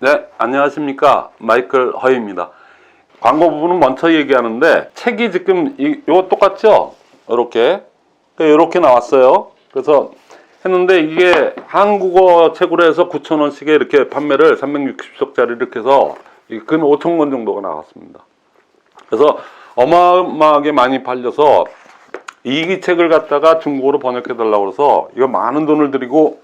네, 안녕하십니까. 마이클 허입니다. 광고 부분은 먼저 얘기하는데 책이 지금 이거 똑같죠? 이렇게 나왔어요. 그래서 했는데 이게 한국어 책으로 해서 9,000원씩에 이렇게 판매를 360석짜리 이렇게 해서 근 5,000권 정도가 나왔습니다. 그래서 어마어마하게 많이 팔려서 이 책을 갖다가 중국어로 번역해 달라고 해서 이거 많은 돈을 들이고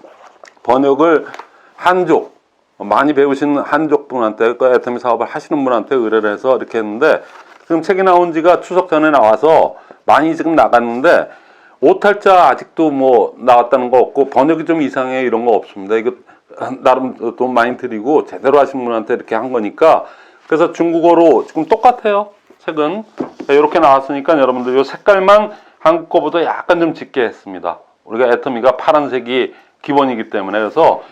번역을 한족 많이 배우신 한족 분한테 그 애터미 사업을 하시는 분한테 의뢰를 해서 이렇게 했는데 지금 책이 나온 지가 추석 전에 나와서 많이 지금 나갔는데 오탈자 아직도 뭐 나왔다는 거 없고 번역이 좀 이상해 이런 거 없습니다. 이거 나름 돈 많이 들이고 제대로 하신 분한테 이렇게 한 거니까 그래서 중국어로 지금 똑같아요. 책은 이렇게 나왔으니까 여러분들 이 색깔만 한국 거보다 약간 좀 짙게 했습니다. 우리가 애터미가 파란색이 기본이기 때문에 그래서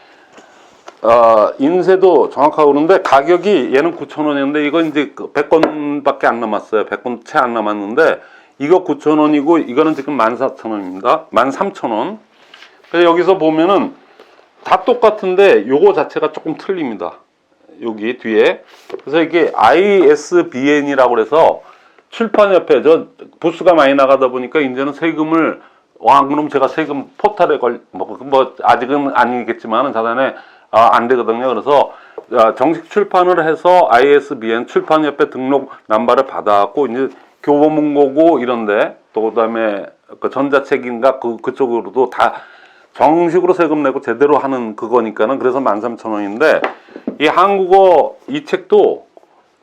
인쇄도 정확하고 그런데 가격이 얘는 9,000원이었는데 이거 이제 100권밖에 안 남았어요. 100권 채 안 남았는데 이거 9,000원이고 이거는 지금 14,000원입니다. 13,000원. 그래서 여기서 보면은 다 똑같은데 요거 자체가 조금 틀립니다. 여기 뒤에. 그래서 이게 ISBN이라고 그래서 출판협회 저 부수가 많이 나가다 보니까 이제는 세금을 그럼 제가 세금 포탈에 뭐 아직은 아니겠지만은 자단에 안 되거든요. 그래서 정식 출판을 해서 ISBN 출판협회 등록 남바를 받아갖고 이제 교보문고고 이런데 또 그다음에 그 전자책인가 그쪽으로도 다 정식으로 세금 내고 제대로 하는 그거니까는 그래서 13,000원인데 이 한국어 이 책도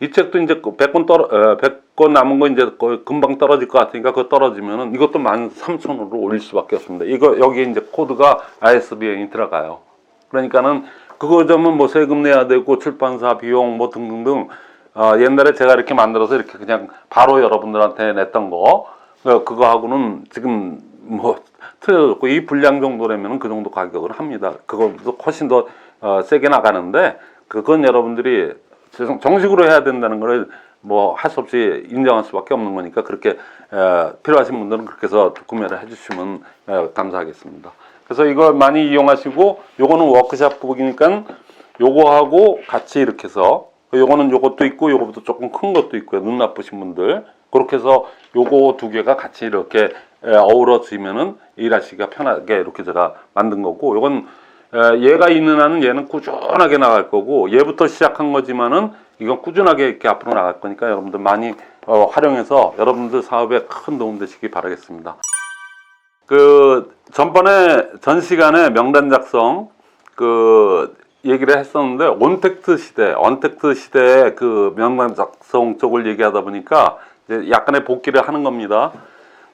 이제 100권 남은 거 이제 금방 떨어질 것 같으니까 그거 떨어지면은 이것도 13,000원으로 올릴 수밖에 없습니다. 이거 여기에 이제 코드가 ISBN이 들어가요. 그러니까는 그거 점은 뭐 세금 내야 되고 출판사 비용 뭐 등등등 옛날에 제가 이렇게 만들어서 이렇게 그냥 바로 여러분들한테 냈던 거 그거하고는 지금 뭐 틀려졌고 이 분량 정도라면은 그 정도 가격을 합니다. 그거보다 훨씬 더 세게 나가는데 그건 여러분들이 정식으로 해야 된다는 걸 뭐 할 수 없이 인정할 수밖에 없는 거니까 그렇게 필요하신 분들은 그렇게 해서 구매를 해주시면 감사하겠습니다. 그래서 이걸 많이 이용하시고 요거는 워크샵북이니까 요거하고 같이 이렇게 해서 요거는 요것도 있고 요거보다 조금 큰 것도 있고요. 눈 나쁘신 분들 그렇게 해서 요거 두 개가 같이 이렇게 어우러지면은 일하시기가 편하게 이렇게 제가 만든 거고 요건 얘가 있는 한은 얘는 꾸준하게 나갈 거고 얘부터 시작한 거지만은 이건 꾸준하게 이렇게 앞으로 나갈 거니까 여러분들 많이 활용해서 여러분들 사업에 큰 도움 되시기 바라겠습니다. 전 시간에 명단 작성 얘기를 했었는데 언택트 시대의 그 명단 작성 쪽을 얘기하다 보니까 이제 약간의 복기를 하는 겁니다.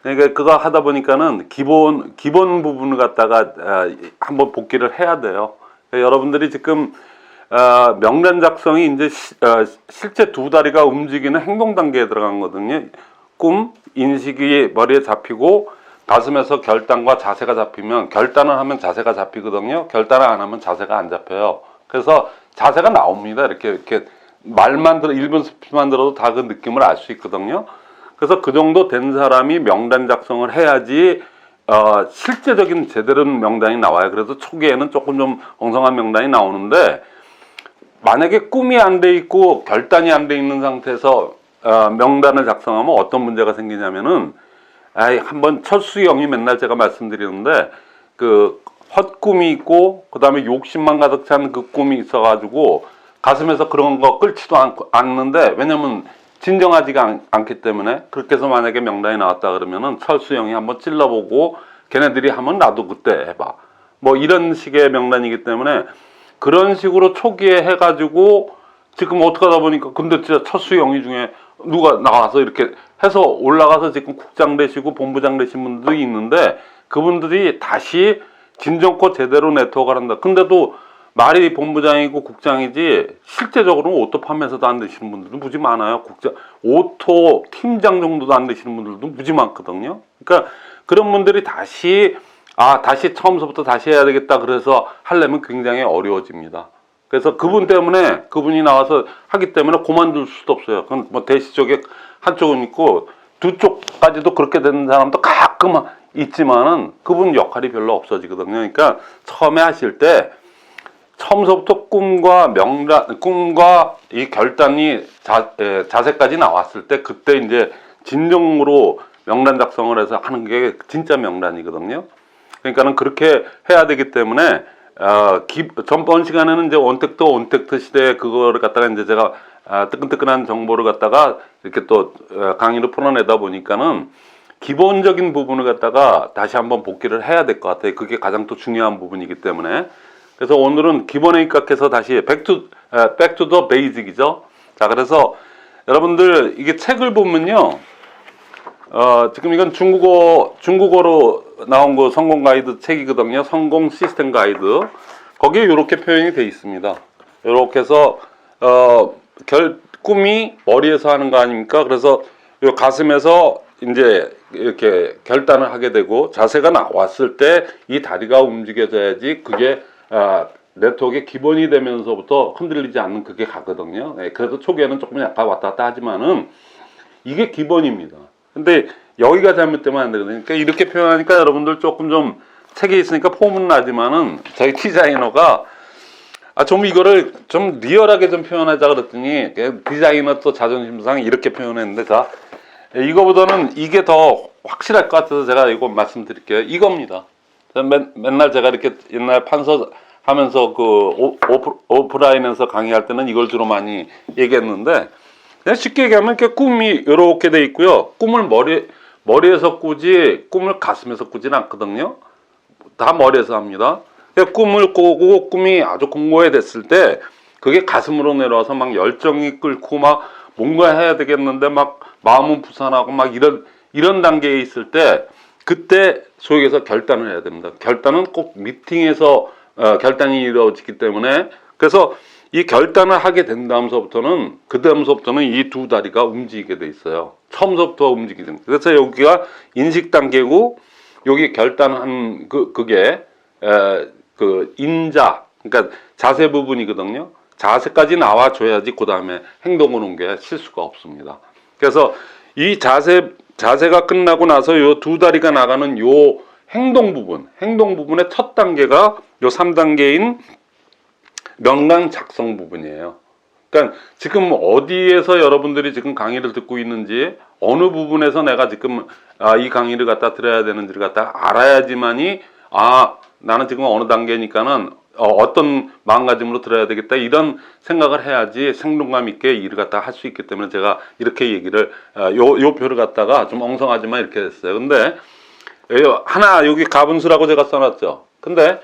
그러니까 그거 하다 보니까는 기본 부분을 갖다가 한번 복기를 해야 돼요. 그러니까 여러분들이 지금 명단 작성이 이제 실제 두 다리가 움직이는 행동 단계에 들어간 거거든요. 꿈, 인식이 머리에 잡히고 가슴에서 결단과 자세가 잡히면 결단을 하면 자세가 잡히거든요. 결단을 안 하면 자세가 안 잡혀요. 그래서 자세가 나옵니다. 이렇게 말만 들어 1분 스피만 들어도 다 그 느낌을 알 수 있거든요. 그래서 그 정도 된 사람이 명단 작성을 해야지 실제적인 제대로 명단이 나와요. 그래서 초기에는 조금 좀 엉성한 명단이 나오는데 만약에 꿈이 안 돼 있고 결단이 안 돼 있는 상태에서 명단을 작성하면 어떤 문제가 생기냐면은 한번 철수형이 맨날 제가 말씀드리는데 그 헛꿈이 있고 그 다음에 욕심만 가득 찬 그 꿈이 있어가지고 가슴에서 그런 거 끓지도 않는데 왜냐면 진정하지가 않기 때문에 그렇게 해서 만약에 명단이 나왔다 그러면은 철수형이 한번 찔러보고 걔네들이 하면 나도 그때 해봐 뭐 이런 식의 명단이기 때문에 그런 식으로 초기에 해가지고 지금 어떻게 하다 보니까 근데 진짜 철수형이 중에 누가 나와서 이렇게 해서 올라가서 지금 국장 되시고 본부장 되신 분들도 있는데 그분들이 다시 진정껏 제대로 네트워크를 한다. 근데도 말이 본부장이고 국장이지 실제적으로는 오토 판매에서도 안 되시는 분들도 무지 많아요. 오토 팀장 정도도 안 되시는 분들도 무지 많거든요. 그러니까 그런 분들이 다시 처음부터 다시 해야 되겠다 그래서 하려면 굉장히 어려워집니다. 그래서 그분이 나와서 하기 때문에 그만둘 수도 없어요. 그건 뭐 대시 쪽에 한쪽은 있고 두 쪽까지도 그렇게 되는 사람도 가끔 있지만은 그분 역할이 별로 없어지거든요. 그러니까 처음에 하실 때 처음서부터 꿈과 이 결단이 자세까지 나왔을 때 그때 이제 진정으로 명단 작성을 해서 하는 게 진짜 명단이거든요. 그러니까는 그렇게 해야 되기 때문에 전번 시간에는 이제 온택트 시대 그거를 갖다가 이제 제가 뜨끈뜨끈한 정보를 갖다가 이렇게 또 강의로 풀어내다 보니까는 기본적인 부분을 갖다가 다시 한번 복기를 해야 될 것 같아요. 그게 가장 또 중요한 부분이기 때문에. 그래서 오늘은 기본에 입각해서 다시 백투 더 베이직이죠. 자, 그래서 여러분들 이게 책을 보면요. 지금 이건 중국어로 나온 거 성공 가이드 책이거든요. 성공 시스템 가이드. 거기에 이렇게 표현이 되어 있습니다. 이렇게 해서 꿈이 머리에서 하는 거 아닙니까? 그래서 요 가슴에서 이제 이렇게 결단을 하게 되고 자세가 나왔을 때 이 다리가 움직여져야지 그게 네트워크의 기본이 되면서부터 흔들리지 않는 그게 가거든요. 네, 그래서 초기에는 조금 약간 왔다 갔다 하지만은 이게 기본입니다. 근데 여기가 잘못되면 안 되거든요. 그러니까 이렇게 표현하니까 여러분들 조금 좀 책에 있으니까 폼은 나지만은 저희 디자이너가 좀 이거를 좀 리얼하게 좀 표현하자 그랬더니 디자이너 또 자존심상 이렇게 표현했는데 자 이거보다는 이게 더 확실할 것 같아서 제가 이거 말씀드릴게요. 이겁니다. 맨날 제가 이렇게 옛날 판서 하면서 그 오프라인에서 강의할 때는 이걸 주로 많이 얘기했는데 그냥 쉽게 얘기하면 이렇게 꿈이 이렇게 돼 있고요. 꿈을 머리에서 꾸지 꿈을 가슴에서 꾸지는 않거든요. 다 머리에서 합니다. 꿈을 꾸고 꿈이 아주 공고해졌을 때 그게 가슴으로 내려와서 막 열정이 끓고 막 뭔가 해야 되겠는데 막 마음은 부산하고 막 이런 단계에 있을 때 그때 소위 해서 결단을 해야 됩니다. 결단은 꼭 미팅에서 결단이 이루어지기 때문에 그래서 이 결단을 하게 된 다음서부터는 이 두 다리가 움직이게 돼 있어요. 처음서부터 움직이게 됩니다. 그래서 여기가 인식 단계고 여기 결단한 그게 그 인자 그러니까 자세 부분이거든요. 자세까지 나와줘야지 그 다음에 행동을 온 게 실수가 없습니다. 그래서 이 자세가 끝나고 나서 요 두 다리가 나가는 요 행동의 첫 단계가 요 3단계인 명단 작성 부분이에요. 그러니까 지금 어디에서 여러분들이 지금 강의를 듣고 있는지 어느 부분에서 내가 지금 이 강의를 갖다 들어야 되는지를 갖다 알아야지만이 나는 지금 어느 단계니까는 어떤 마음가짐으로 들어야 되겠다 이런 생각을 해야지 생동감 있게 일을 갖다 할 수 있기 때문에 제가 이렇게 얘기를 요 표를 갖다가 좀 엉성하지만 이렇게 했어요. 근데 하나 여기 가분수라고 제가 써놨죠. 근데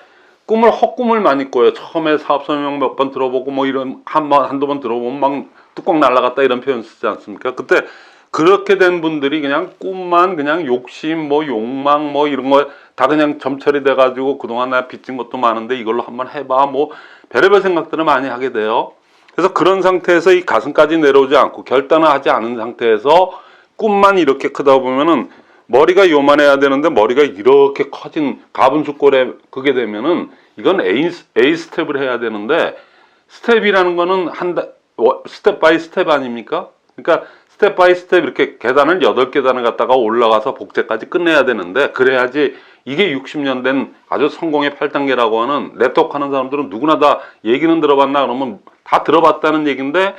헛꿈을 많이 꿔요. 처음에 사업 설명 몇 번 들어보고 뭐 이런 한두 번 들어보면 막 뚜껑 날라갔다 이런 표현 쓰지 않습니까? 그때 그렇게 된 분들이 그냥 꿈만 그냥 욕심 뭐 욕망 뭐 이런 거 다 그냥 점철이 돼가지고 그동안 내가 빚진 것도 많은데 이걸로 한번 해봐 뭐 별의별 생각들을 많이 하게 돼요. 그래서 그런 상태에서 이 가슴까지 내려오지 않고 결단을 하지 않은 상태에서 꿈만 이렇게 크다 보면은 머리가 요만해야 되는데 머리가 이렇게 커진 가분수꼴에 그게 되면은 이건 A 스텝을 해야 되는데 스텝이라는 거는 스텝 바이 스텝 아닙니까? 그러니까 스텝 바이 스텝 이렇게 계단을 8계단을 갖다가 올라가서 복제까지 끝내야 되는데 그래야지 이게 60년 된 아주 성공의 8단계라고 하는 네트워크 하는 사람들은 누구나 다 얘기는 들어봤나 그러면 다 들어봤다는 얘기인데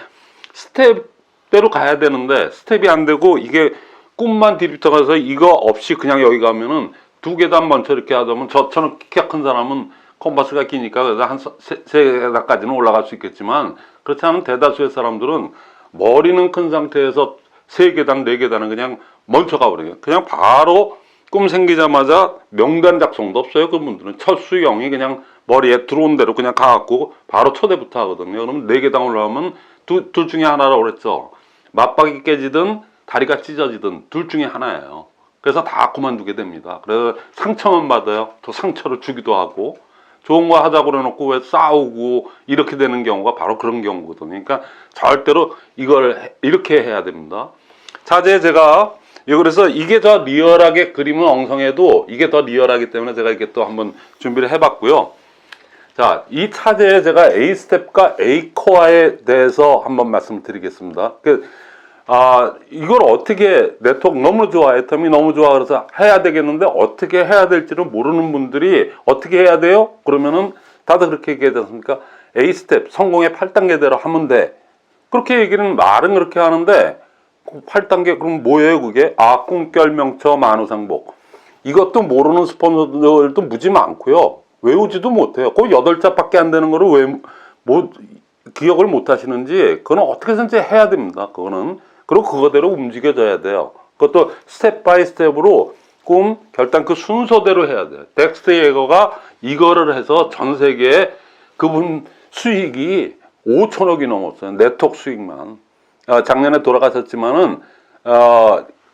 스텝대로 가야 되는데 스텝이 안 되고 이게 꿈만 뒤집어가서 이거 없이 그냥 여기 가면은 2계단 먼저 이렇게 하자면 저처럼 키가 큰 사람은 컴파스가 기니까 그래서 한 3계단까지는 올라갈 수 있겠지만 그렇지 않은 대다수의 사람들은 머리는 큰 상태에서 3계단, 4계단은 그냥 멈춰가 버려요. 그냥 바로 꿈 생기자마자 명단 작성도 없어요. 그분들은 첫 수영이 그냥 머리에 들어온 대로 그냥 가갖고 바로 초대부터 하거든요. 그러면 4계단 올라가면 둘 중에 하나라고 그랬죠. 맞박이 깨지든 다리가 찢어지든 둘 중에 하나예요. 그래서 다 그만두게 됩니다. 그래서 상처만 받아요. 또 상처를 주기도 하고 좋은 거 하자고 그래놓고 왜 싸우고 이렇게 되는 경우가 바로 그런 경우거든요. 그러니까 절대로 이걸 이렇게 해야 됩니다. 차제에 제가 그래서 이게 더 리얼하게 그림은 엉성해도 이게 더 리얼하기 때문에 제가 이게 또 한번 준비를 해봤고요. 자, 이 차제에 제가 A 스텝과 A 코어에 대해서 한번 말씀드리겠습니다. 이걸 어떻게 네트워크 너무 좋아, 애텀이 너무 좋아 그래서 해야 되겠는데 어떻게 해야 될지를 모르는 분들이 어떻게 해야 돼요? 그러면은 다들 그렇게 얘기하지 않습니까? A 스텝, 성공의 8단계대로 하면 돼. 그렇게 얘기는 말은 그렇게 하는데 8단계 그럼 뭐예요 그게? 아, 꿈결 명처 만우상복. 이것도 모르는 스폰서들도 무지 많고요. 외우지도 못해요. 그 8자밖에 안 되는 거를 왜 기억을 못 하시는지 그거는 어떻게든지 해야 됩니다. 그거는. 그리고 그거대로 움직여져야 돼요. 그것도 스텝 바이 스텝으로 꿈, 결단 그 순서대로 해야 돼요. 덱스트 예거가 이거를 해서 전 세계에 그분 수익이 5천억이 넘었어요. 네트워크 수익만. 작년에 돌아가셨지만은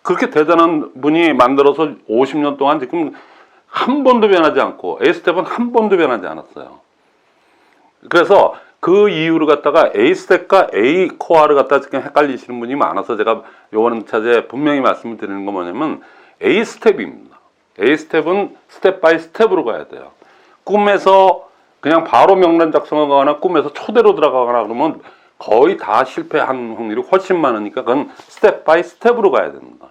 그렇게 대단한 분이 만들어서 50년 동안 지금 한 번도 변하지 않고 A스텝은 한 번도 변하지 않았어요. 그래서 그 이유를 갖다가 A스텝과 A코어를 갖다 지금 헷갈리시는 분이 많아서 제가 요번 차제 분명히 말씀을 드리는 건 뭐냐면 A스텝입니다. A스텝은 스텝 바이 스텝으로 가야 돼요. 꿈에서 그냥 바로 명단 작성하거나 꿈에서 초대로 들어가거나 그러면 거의 다 실패하는 확률이 훨씬 많으니까 그건 스텝 바이 스텝으로 가야 됩니다.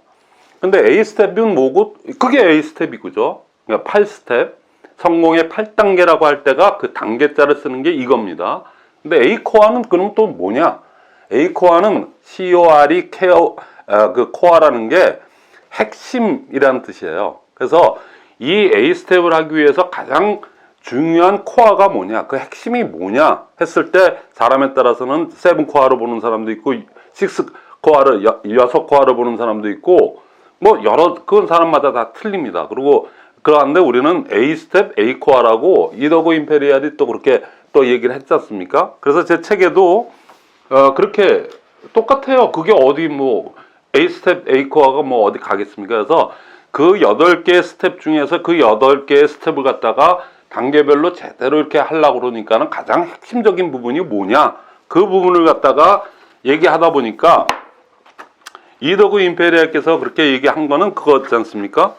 근데 A스텝은 뭐고? 그게 A스텝이 그죠? 그러니까 8스텝, 성공의 8단계라고 할 때가 그 단계자를 쓰는 게 이겁니다. 근데 A코어는 그럼 또 뭐냐? A코어는 CORE, 그 코어라는 게 핵심이라는 뜻이에요. 그래서 이 A스텝을 하기 위해서 가장 중요한 코어가 뭐냐, 그 핵심이 뭐냐 했을 때 사람에 따라서는 7코어로 보는 사람도 있고 6코어를 6코어로 보는 사람도 있고 뭐 그건 사람마다 다 틀립니다. 그리고 그런데 우리는 A스텝, A코어라고 이더고 임페리알이 또 그렇게 또 얘기를 했지 않습니까? 그래서 제 책에도 그렇게 똑같아요. 그게 어디 뭐 A스텝, A코어가 뭐 어디 가겠습니까? 그래서 그 8개의 스텝 중에서 그 8개의 스텝을 갖다가 단계별로 제대로 이렇게 하려고 그러니까는 가장 핵심적인 부분이 뭐냐? 그 부분을 갖다가 얘기하다 보니까 이더그 임페리알께서 그렇게 얘기한 거는 그거지 않습니까?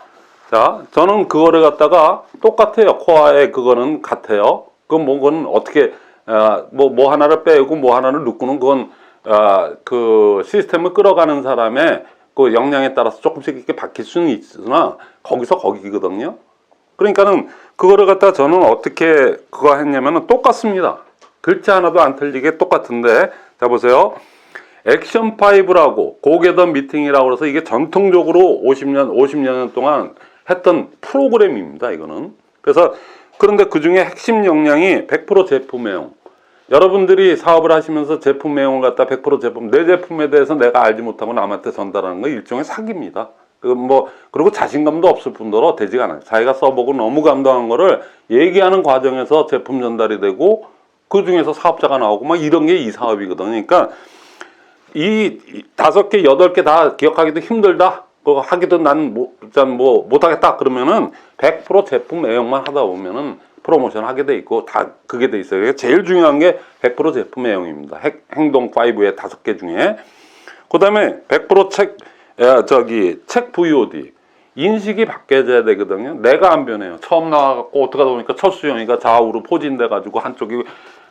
자, 저는 그거를 갖다가 똑같아요. 코어에 그거는 같아요. 그건 어떻게, 뭐 하나를 빼고 뭐 하나를 넣고는 그건, 그 시스템을 끌어가는 사람의 그 역량에 따라서 조금씩 이렇게 바뀔 수는 있으나 거기서 거기거든요. 그러니까는 그거를 갖다 저는 어떻게 그거 했냐면은 똑같습니다. 글자 하나도 안 틀리게 똑같은데, 자 보세요. 액션 5라고 고개던 미팅이라고 해서 이게 전통적으로 50년 동안 했던 프로그램입니다. 이거는. 그래서 그런데 그 중에 핵심 역량이 100% 제품 애용. 여러분들이 사업을 하시면서 제품 애용을 갖다 100% 제품, 내 제품에 대해서 내가 알지 못하고 남한테 전달하는 건 일종의 사기입니다. 그리고 자신감도 없을 뿐더러 되지가 않아요. 자기가 써보고 너무 감동한 거를 얘기하는 과정에서 제품 전달이 되고 그 중에서 사업자가 나오고 막 이런 게 이 사업이거든요. 그러니까 이 5개, 8개 다 기억하기도 힘들다. 그거 하기도 난 못하겠다. 그러면은 100% 제품 애용만 하다 보면은 프로모션 하게 돼 있고 다 그게 돼 있어요. 제일 중요한 게 100% 제품 애용입니다. 행동 5의 5개 중에. 그 다음에 100% 책 VOD. 인식이 바뀌어져야 되거든요. 내가 안 변해요. 처음 나와갖고 어떻게 하다 보니까 첫 수영이가 좌우로 포진돼가지고 한쪽이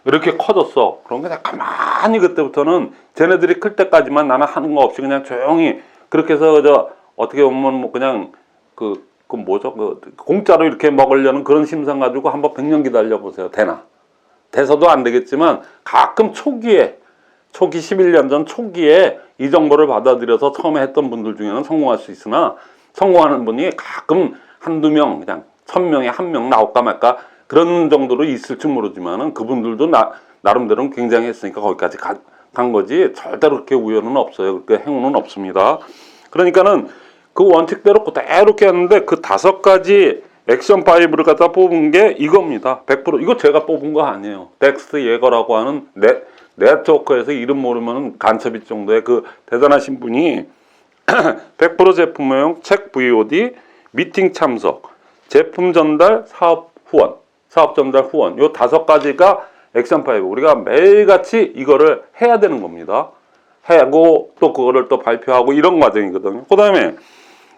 이렇게 커졌어. 그런 게 가만히 그때부터는 쟤네들이 클 때까지만 나는 하는 거 없이 그냥 조용히 그렇게 해서 어떻게 보면 뭐 그냥 공짜로 이렇게 먹으려는 그런 심상 가지고 한번 100년 기다려 보세요. 돼서도 안 되겠지만 가끔 초기 11년 전 초기에 이 정보를 받아들여서 처음에 했던 분들 중에는 성공할 수 있으나 성공하는 분이 가끔 한두 명, 그냥 1000명에 1명 나올까 말까 그런 정도로 있을지 모르지만은 그분들도 나름대로는 굉장히 했으니까 거기까지 간 거지 절대로 그렇게 우연은 없어요. 그렇게 행운은 없습니다. 그러니까는 그 원칙대로 그대로 이렇게 하는데 그 5가지 액션 5를 갖다 뽑은 게 이겁니다. 100% 이거 제가 뽑은 거 아니에요. 덱스트 예거라고 하는 네트워크에서 이름 모르면 간첩일 정도의 그 대단하신 분이 100% 제품명, 책 VOD, 미팅 참석, 제품 전달, 사업 전달 후원 요 5가지가 액션 5. 우리가 매일같이 이거를 해야 되는 겁니다. 하고 또 그거를 또 발표하고 이런 과정이거든요. 그 다음에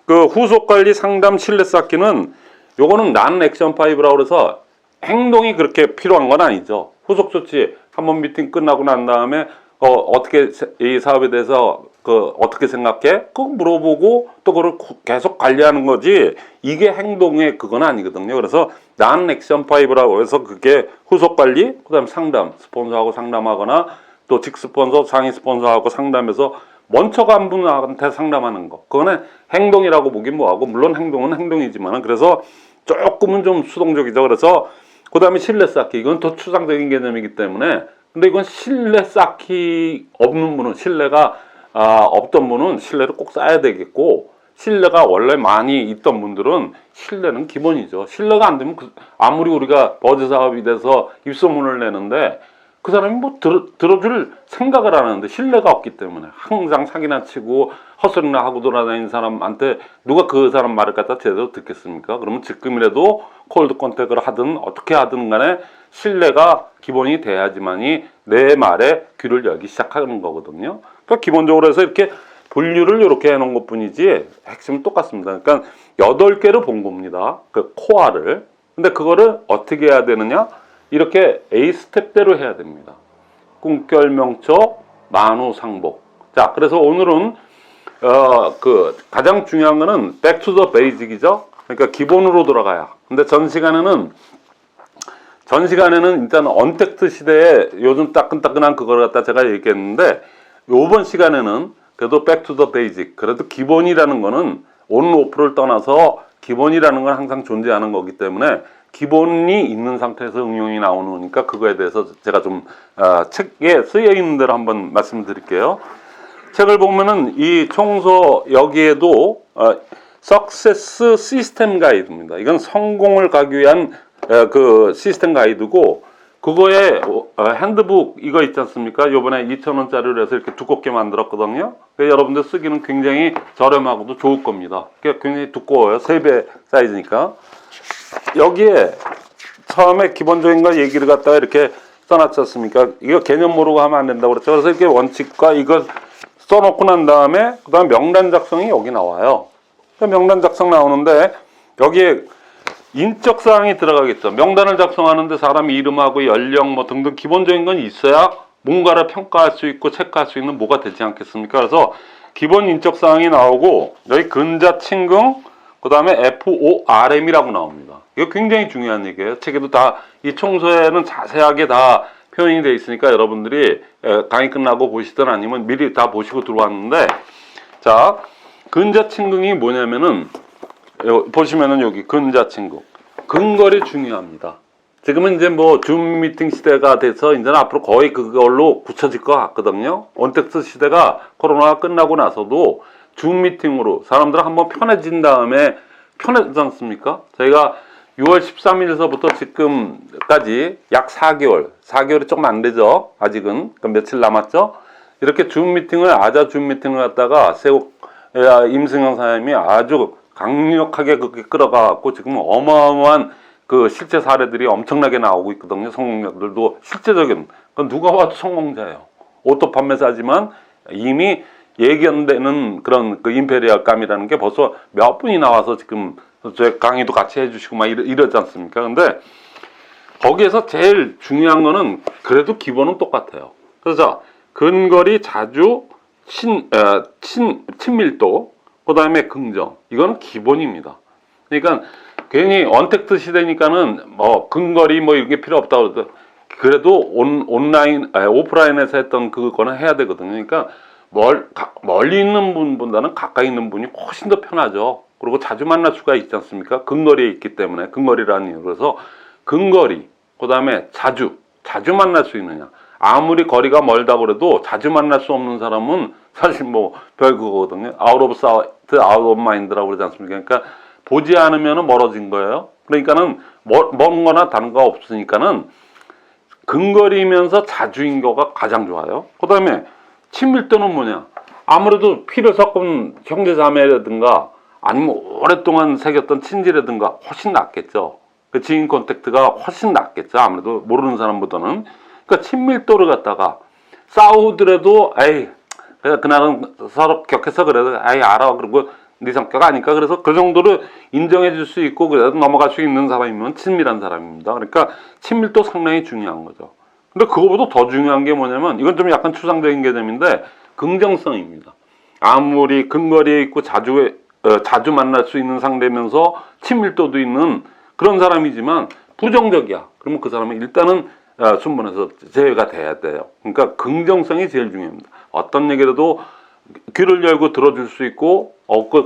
그 후속 관리 상담 신뢰 쌓기는 요거는 난 액션 5라고 그래서 행동이 그렇게 필요한 건 아니죠. 후속 조치 한번 미팅 끝나고 난 다음에 어떻게 이 사업에 대해서 어떻게 생각해? 그거 물어보고 또 그걸 계속 관리하는 거지. 이게 행동의 그건 아니거든요. 그래서 난 액션 5라고 해서 그게 후속 관리, 그다음 상담, 스폰서하고 상담하거나 또 직스폰서, 상위 스폰서하고 상담해서 먼저 간 분한테 상담하는 거. 그거는 행동이라고 보긴 뭐하고, 물론 행동은 행동이지만, 그래서 조금은 좀 수동적이죠. 그래서 그다음에 신뢰 쌓기. 이건 더 추상적인 개념이기 때문에, 근데 이건 신뢰 쌓기 없는 분은, 신뢰가 없던 분은 신뢰를 꼭 쌓아야 되겠고, 신뢰가 원래 많이 있던 분들은 신뢰는 기본이죠. 신뢰가 안 되면 아무리 우리가 버즈 사업이 돼서 입소문을 내는데 그 사람이 뭐 들어줄 생각을 안 하는데, 신뢰가 없기 때문에 항상 사기나 치고 헛소리나 하고 돌아다니는 사람한테 누가 그 사람 말을 갖다 제대로 듣겠습니까? 그러면 지금이라도 콜드 컨택을 하든 어떻게 하든 간에 신뢰가 기본이 돼야지만이 내 말에 귀를 열기 시작하는 거거든요. 그러니까 기본적으로 해서 이렇게 분류를 이렇게 해놓은 것 뿐이지 핵심은 똑같습니다. 그러니까 8개를 본 겁니다. 그 코어를. 근데 그거를 어떻게 해야 되느냐? 이렇게 A 스텝대로 해야 됩니다. 꿈결명적, 만우상복. 자, 그래서 오늘은 가장 중요한 거는 back to the basic이죠. 그러니까 기본으로 돌아가야. 근데 전 시간에는 일단 언택트 시대에 요즘 따끈따끈한 그걸 갖다 제가 얘기했는데, 요번 시간에는 그래도 back to the basic. 그래도 기본이라는 거는 온 오프를 떠나서 기본이라는 건 항상 존재하는 거기 때문에 기본이 있는 상태에서 응용이 나오니까 그거에 대해서 제가 좀 책에 쓰여 있는 대로 한번 말씀드릴게요. 책을 보면은 이 총서 여기에도 Success System Guide입니다. 이건 성공을 가기 위한 그 시스템 가이드고, 그거에 핸드북 이거 있지 않습니까? 요번에 2,000원짜리로 해서 이렇게 두껍게 만들었거든요. 여러분들 쓰기는 굉장히 저렴하고도 좋을 겁니다. 굉장히 두꺼워요. 3배 사이즈니까. 여기에 처음에 기본적인 거 얘기를 갖다가 이렇게 써놨지 않습니까? 이거 개념 모르고 하면 안 된다고 그랬죠. 그래서 이렇게 원칙과 이거 써놓고 난 다음에 그 다음 명단 작성이 여기 나와요. 명단 작성 나오는데 여기에 인적 사항이 들어가겠죠. 명단을 작성하는데 사람 이름하고 연령 뭐 등등 기본적인 건 있어야 뭔가를 평가할 수 있고 체크할 수 있는 뭐가 되지 않겠습니까? 그래서 기본 인적 사항이 나오고 여기 근자 친근, 그 다음에 FORM이라고 나옵니다. 이거 굉장히 중요한 얘기예요. 책에도 다 이 총서에는 자세하게 다 표현이 되어 있으니까 여러분들이 강의 끝나고 보시든 아니면 미리 다 보시고 들어왔는데, 자, 근자 친근이 뭐냐면은 보시면은 여기 근자 친근, 근거리 중요합니다. 지금은 이제 뭐 줌 미팅 시대가 돼서 이제는 앞으로 거의 그걸로 굳혀질 것 같거든요. 언택트 시대가 코로나가 끝나고 나서도 줌 미팅으로 사람들 한번 편해진 다음에 편해지지 않습니까? 저희가 6월 13일서부터 지금까지 약 4개월이 조금 안 되죠. 아직은. 며칠 남았죠. 이렇게 줌 미팅을, 줌 미팅을 갖다가 임승영 사장님이 아주 강력하게 그렇게 끌어가고 지금 어마어마한 그 실제 사례들이 엄청나게 나오고 있거든요. 성공자들도 실제적인, 누가 봐도 성공자예요. 오토 판매사지만 이미 예견되는 그런 그 임페리얼감이라는 게 벌써 몇 분이 나와서 지금 저 강의도 같이 해주시고 막 이러지 않습니까? 근데 거기에서 제일 중요한 거는 그래도 기본은 똑같아요. 그래서 근거리, 자주, 친밀도, 그 다음에 긍정. 이거는 기본입니다. 그러니까 괜히 언택트 시대니까는 뭐 근거리 뭐 이런 게 필요 없다고 그러도 그래도 오프라인에서 했던 그거는 해야 되거든요. 그러니까 멀리 있는 분보다는 가까이 있는 분이 훨씬 더 편하죠. 그리고 자주 만날 수가 있지 않습니까? 근거리에 있기 때문에, 근거리라는 이유. 그래서 근거리, 그 다음에 자주 만날 수 있느냐. 아무리 거리가 멀다 그래도 자주 만날 수 없는 사람은 사실 뭐 별 그거거든요. out of sight, out of mind라고 그러지 않습니까? 그러니까 보지 않으면 멀어진 거예요. 그러니까는 먼 거나 다른 거 없으니까는 근거리면서 자주인 거가 가장 좋아요. 그 다음에 친밀도는 뭐냐? 아무래도 피를 섞은 형제자매라든가 아니면 오랫동안 새겼던 친지라든가 훨씬 낫겠죠. 그 지인 컨택트가 훨씬 낫겠죠. 아무래도 모르는 사람보다는. 그러니까 친밀도를 갖다가 싸우더라도 그날은 서로 격해서 그래도 알아. 그리고 네 성격 아니까. 그래서 그 정도로 인정해 줄 수 있고 그래도 넘어갈 수 있는 사람이면 친밀한 사람입니다. 그러니까 친밀도 상당히 중요한 거죠. 근데 그거보다 더 중요한 게 뭐냐면, 이건 좀 약간 추상적인 개념인데 긍정성입니다. 아무리 근거리에 있고 자주 만날 수 있는 상대면서 친밀도도 있는 그런 사람이지만 부정적이야. 그러면 그 사람은 일단은 순번에서 제외가 돼야 돼요. 그러니까 긍정성이 제일 중요합니다. 어떤 얘기라도 귀를 열고 들어줄 수 있고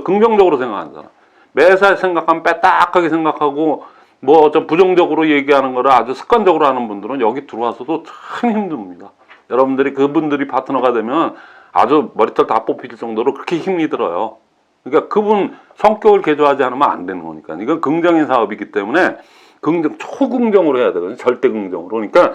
긍정적으로 생각하는 사람. 매사 생각하면 빼딱하게 생각하고 뭐 좀 부정적으로 얘기하는 거를 아주 습관적으로 하는 분들은 여기 들어와서도 참 힘듭니다. 여러분들이 그분들이 파트너가 되면 아주 머리털 다 뽑힐 정도로 그렇게 힘이 들어요. 그러니까 그분 성격을 개조하지 않으면 안 되는 거니까. 이건 긍정의 사업이기 때문에 초긍정으로 해야 되거든요. 절대 긍정으로. 그러니까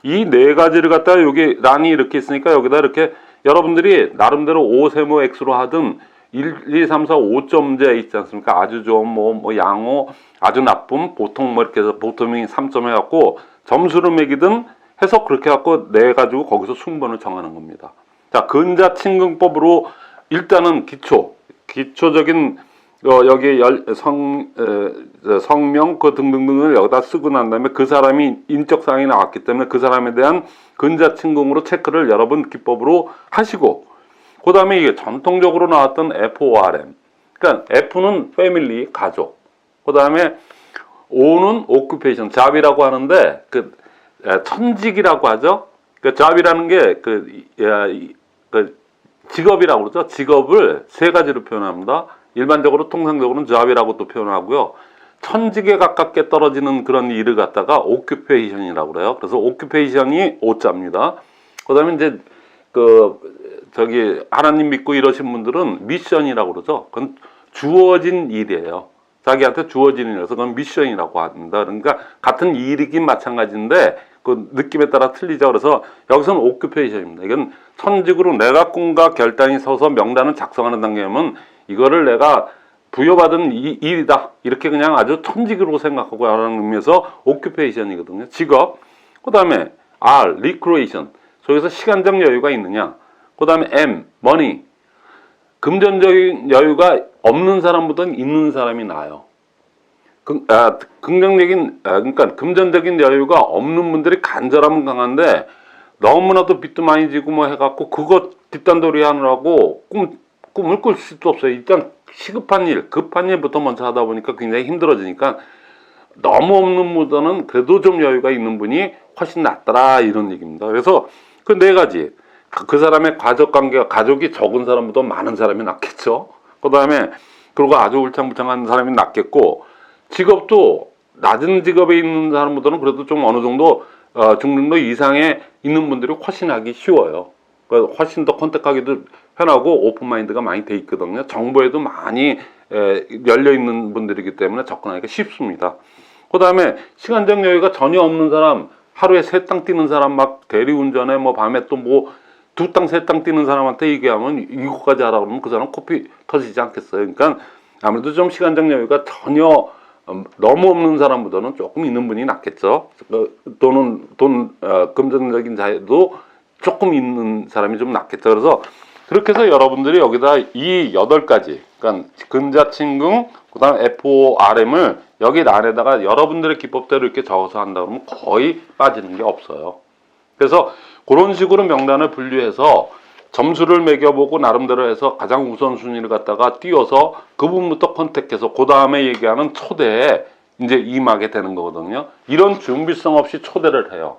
이 네 가지를 갖다가 여기 란이 이렇게 있으니까 여기다 이렇게 여러분들이 나름대로 5세모 X로 하든 1, 2, 3, 4, 5점제 있지 않습니까? 아주 좋은 뭐 양호, 아주 나쁨, 보통 뭐 이렇게 해서 보통이 3점 해갖고 점수를 매기든 해서 그렇게 해갖고 내가지고 거기서 승번을 정하는 겁니다. 자, 근자친근법으로 일단은 기초적인 여기 성명 그 등등등을 여기다 쓰고 난 다음에 그 사람이 인적 사항이 나왔기 때문에 그 사람에 대한 근자친근으로 체크를 여러분 기법으로 하시고, 그 다음에 이게 전통적으로 나왔던 FORM, 그러니까 F는 패밀리 가족, 그 다음에 O는 오큐페이션 잡이라고 하는데 그 천직이라고 하죠. 그 잡이라는 게 그 직업이라고 그러죠. 직업을 세 가지로 표현합니다. 일반적으로 통상적으로는 잡이라고 또 표현하고요. 천직에 가깝게 떨어지는 그런 일을 갖다가 오큐페이션이라고 그래요. 그래서 오큐페이션이 오자입니다. 그 다음에 이제 하나님 믿고 이러신 분들은 미션이라고 그러죠. 그건 주어진 일이에요. 자기한테 주어진 일이라서 그건 미션이라고 합니다. 그러니까 같은 일이긴 마찬가지인데 그 느낌에 따라 틀리죠. 그래서 여기서는 오큐페이션입니다. 이건 천직으로 내가 꿈과 결단이 서서 명단을 작성하는 단계면 이거를 내가 부여받은 일이다. 이렇게 그냥 아주 천직으로 생각하고 하는 의미에서 오큐페이션이거든요. 직업. 그 다음에 R, 리크레이션. 속에서 시간적 여유가 있느냐. 그 다음에 M, money. 금전적인 여유가 없는 사람보다는 있는 사람이 나아요. 그러니까 금전적인 여유가 없는 분들이 간절함은 강한데 너무나도 빚도 많이 지고 뭐 해갖고 그거 뒷단돌이 하느라고 꿈을 꿀 수도 없어요. 일단 시급한 일, 급한 일부터 먼저 하다 보니까 굉장히 힘들어지니까 너무 없는 분보다는 그래도 좀 여유가 있는 분이 훨씬 낫더라 이런 얘기입니다. 그래서 그 네 가지, 그 사람의 가족관계가 가족이 적은 사람보다 많은 사람이 낫겠죠. 그 다음에 그리고 아주 울창불창한 사람이 낫겠고, 직업도 낮은 직업에 있는 사람보다는 그래도 좀 어느 정도 중등도 이상에 있는 분들이 훨씬 하기 쉬워요. 훨씬 더 컨택하기도 편하고 오픈마인드가 많이 돼 있거든요. 정보에도 많이 열려 있는 분들이기 때문에 접근하기가 쉽습니다. 그 다음에 시간적 여유가 전혀 없는 사람, 하루에 3땅 뛰는 사람, 막 대리운전에 뭐 밤에 또 뭐 2땅 3땅 뛰는 사람한테 얘기하면 이거까지 하라 그러면 그 사람 코피 터지지 않겠어요. 그러니까 아무래도 좀 시간적 여유가 전혀 너무 없는 사람보다는 조금 있는 분이 낫겠죠. 또는 금전적인 자유도 조금 있는 사람이 좀 낫겠죠. 그래서 그렇게 해서 여러분들이 여기다 이 8가지, 그러니까 근자친근, 그 다음 FORM을 여기 안에다가 여러분들의 기법대로 이렇게 적어서 한다 그러면 거의 빠지는 게 없어요. 그래서 그런 식으로 명단을 분류해서 점수를 매겨보고 나름대로 해서 가장 우선순위를 갖다가 띄워서 그분부터 컨택해서 그 다음에 얘기하는 초대에 이제 임하게 되는 거거든요. 이런 준비성 없이 초대를 해요.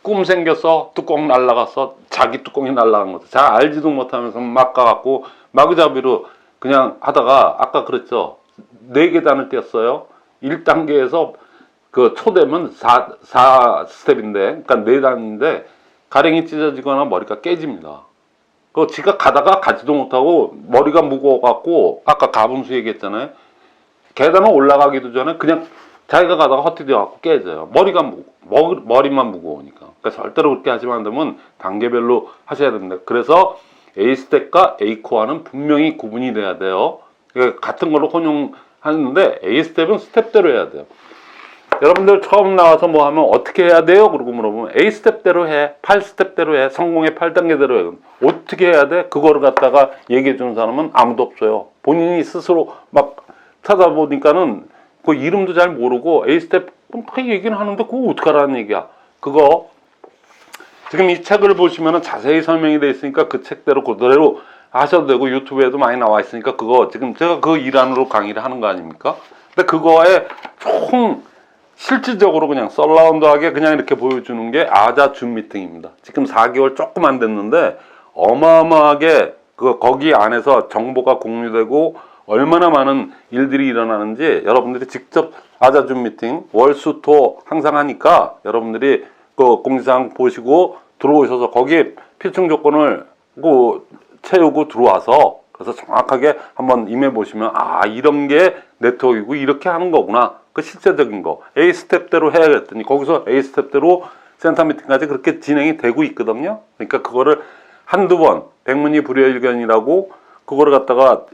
꿈 생겼어, 뚜껑 날라갔어, 자기 뚜껑이 날라간 것도 잘 알지도 못하면서 막 가갖고 마구잡이로 그냥 하다가 아까 그랬죠. 4계단을 띄었어요. 1단계에서 그 초대면 4스텝인데, 그러니까 4단인데 가랭이 찢어지거나 머리가 깨집니다. 그 지가 가다가 가지도 못하고 머리가 무거워갖고 아까 가분수 얘기했잖아요. 계단을 올라가기도 전에 그냥 자기가 가다가 헛디뎌갖고 깨져요. 머리만 무거우니까. 그러니까 절대로 그렇게 하시면 안 되면 단계별로 하셔야 됩니다. 그래서 A스텝과 A코어는 분명히 구분이 돼야 돼요. 그러니까 같은 걸로 혼용하는데 A스텝은 스텝대로 해야 돼요. 여러분들 처음 나와서 뭐 하면 어떻게 해야 돼요? 그러고 물어보면 A스텝대로 해, 8스텝대로 해, 성공의 8단계대로 해. 어떻게 해야 돼? 그거를 갖다가 얘기해 주는 사람은 아무도 없어요. 본인이 스스로 막 찾아보니까는 그 이름도 잘 모르고 A스텝 다 얘기는 하는데 그거 어떡하라는 얘기야. 그거 지금 이 책을 보시면 자세히 설명이 되어 있으니까 그 책대로 그대로 하셔도 되고 유튜브에도 많이 나와 있으니까 그거 지금 제가 그 일환으로 강의를 하는 거 아닙니까? 근데 그거에 총 실질적으로 그냥 썰라운드하게 그냥 이렇게 보여주는 게 아자 줌 미팅입니다. 지금 4개월 조금 안 됐는데 어마어마하게 거기 안에서 정보가 공유되고 얼마나 많은 일들이 일어나는지 여러분들이 직접 아자 줌 미팅 월수토 항상 하니까 여러분들이 그 공지사항 보시고 들어오셔서 거기에 필충 조건을 채우고 들어와서 그래서 정확하게 한번 임해 보시면 아 이런 게 네트워크이고 이렇게 하는 거구나 그 실제적인 거 A 스텝대로 해야겠더니 거기서 A 스텝대로 센터 미팅까지 그렇게 진행이 되고 있거든요. 그러니까 그거를 한두 번 백문이 불여일견이라고 그거를 갖다가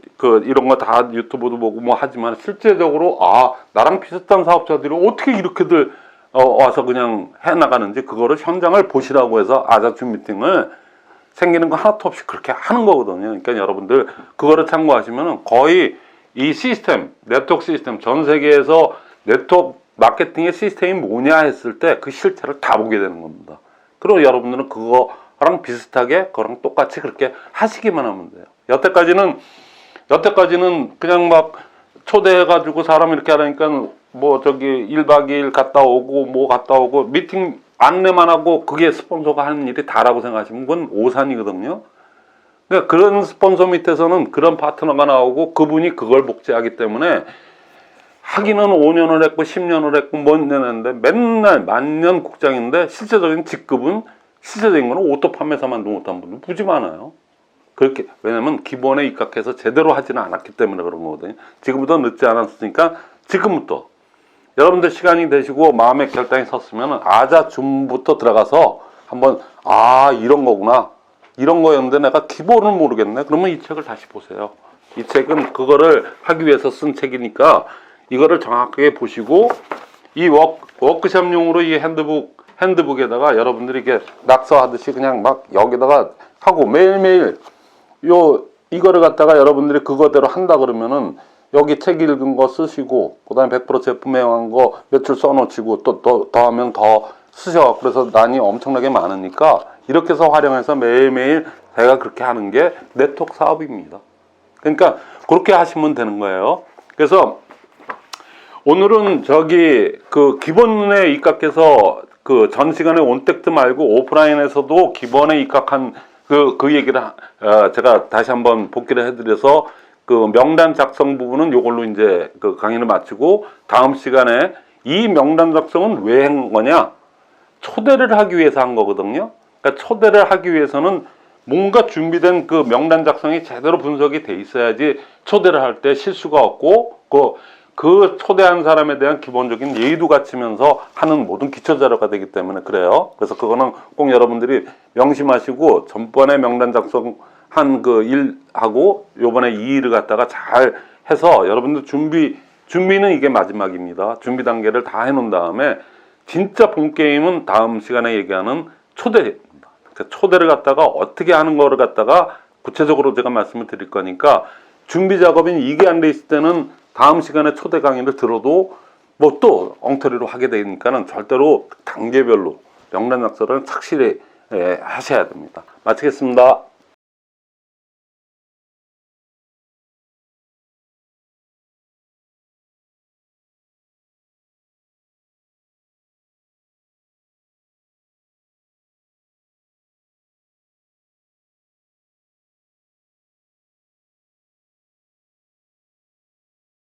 이런 거 다 유튜브도 보고 뭐 하지만 실제적으로 아 나랑 비슷한 사업자들이 어떻게 이렇게들 와서 그냥 해나가는지 그거를 현장을 보시라고 해서 아자춤 미팅을 생기는 거 하나도 없이 그렇게 하는 거거든요. 그러니까 여러분들 그거를 참고하시면 거의 이 시스템, 네트워크 시스템 전 세계에서 네트워크 마케팅의 시스템이 뭐냐 했을 때 그 실체를 다 보게 되는 겁니다. 그리고 여러분들은 그거랑 비슷하게 그거랑 똑같이 그렇게 하시기만 하면 돼요. 여태까지는 그냥 막 초대해가지고 사람 이렇게 하라니까 뭐 저기 1박 2일 갔다 오고 뭐 갔다 오고 미팅 안내만 하고 그게 스폰서가 하는 일이 다라고 생각하시면 그건 오산이거든요. 그러니까 그런 스폰서 밑에서는 그런 파트너가 나오고 그분이 그걸 복제하기 때문에 하기는 5년을 했고 10년을 했고 몇 년 했는데 맨날 만년 국장인데 실제적인 직급은 실제적인 거는 오토 판매사만도 못한 분은 무지 많아요. 그렇게 왜냐면 기본에 입각해서 제대로 하지는 않았기 때문에 그런 거거든요. 지금부터 늦지 않았으니까 지금부터 여러분들 시간이 되시고 마음의 결단이 섰으면 아자줌부터 들어가서 한번 아 이런 거구나 이런 거였는데 내가 기본을 모르겠네 그러면 이 책을 다시 보세요. 이 책은 그거를 하기 위해서 쓴 책이니까 이거를 정확하게 보시고 이 워크숍용으로 이 핸드북에다가 여러분들이 이렇게 낙서하듯이 그냥 막 여기다가 하고 매일매일 이거를 갖다가 여러분들이 그거대로 한다 그러면은 여기 책 읽은 거 쓰시고 그다음에 100% 제품 애용한 거 며칠 써놓치고 또 더 하면 더 쓰셔. 그래서 난이 엄청나게 많으니까 이렇게 해서 활용해서 매일매일 제가 그렇게 하는 게 네트워크 사업입니다. 그러니까 그렇게 하시면 되는 거예요. 그래서 오늘은 그 기본에 입각해서 그 전 시간에 온택트 말고 오프라인에서도 기본에 입각한 그 얘기를 제가 다시 한번 복기를 해드려서 그 명단 작성 부분은 요걸로 이제 그 강의를 마치고 다음 시간에 이 명단 작성은 왜 한 거냐? 초대를 하기 위해서 한 거거든요. 그러니까 초대를 하기 위해서는 뭔가 준비된 그 명단 작성이 제대로 분석이 돼 있어야지 초대를 할 때 실수가 없고 그 초대한 사람에 대한 기본적인 예의도 갖추면서 하는 모든 기초 자료가 되기 때문에 그래요. 그래서 그거는 꼭 여러분들이 명심하시고 전번에 명단 작성한 그 일하고 요번에 이 일을 갖다가 잘 해서 여러분들 준비는 이게 마지막입니다. 준비 단계를 다 해놓은 다음에 진짜 본 게임은 다음 시간에 얘기하는 초대입니다. 그러니까 초대를 갖다가 어떻게 하는 거를 갖다가 구체적으로 제가 말씀을 드릴 거니까 준비 작업이 이게 안 돼 있을 때는 다음 시간에 초대 강의를 들어도 뭐 또 엉터리로 하게 되니까는 절대로 단계별로 명단 작성을 착실히 하셔야 됩니다. 마치겠습니다.